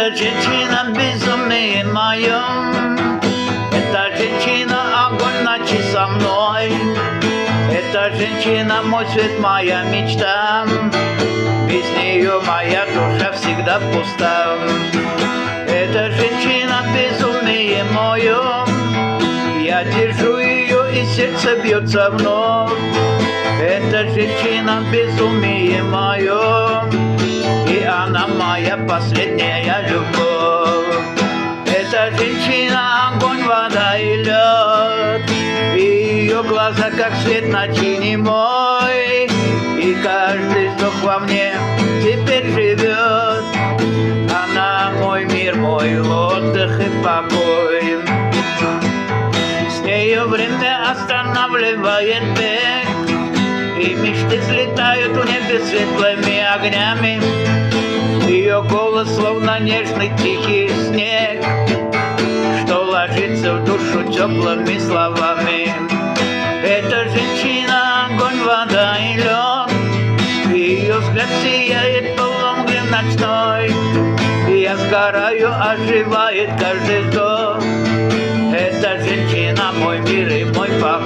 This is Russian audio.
Эта женщина безумие мое, эта женщина огонь ночи со мной, эта женщина мой свет, моя мечта, без нее моя душа всегда пуста. Эта женщина безумие мое, я держу ее и сердце бьется вновь. Эта женщина безумие мое, и она моя последняя любовь. Эта женщина огонь, вода и лед, и ее глаза как свет ночи немой, и каждый вздох во мне теперь живет. Она мой мир, мой отдых и покой. С нею время останавливает бег, и мечты взлетают в небе светлыми огнями. Ее голос словно нежный тихий снег, что ложится в душу теплыми словами. Эта женщина огонь, вода и лед, ее взгляд сияет полумглен ночной, и я сгораю, оживает каждый вздох. Эта женщина мой мир и мой покой.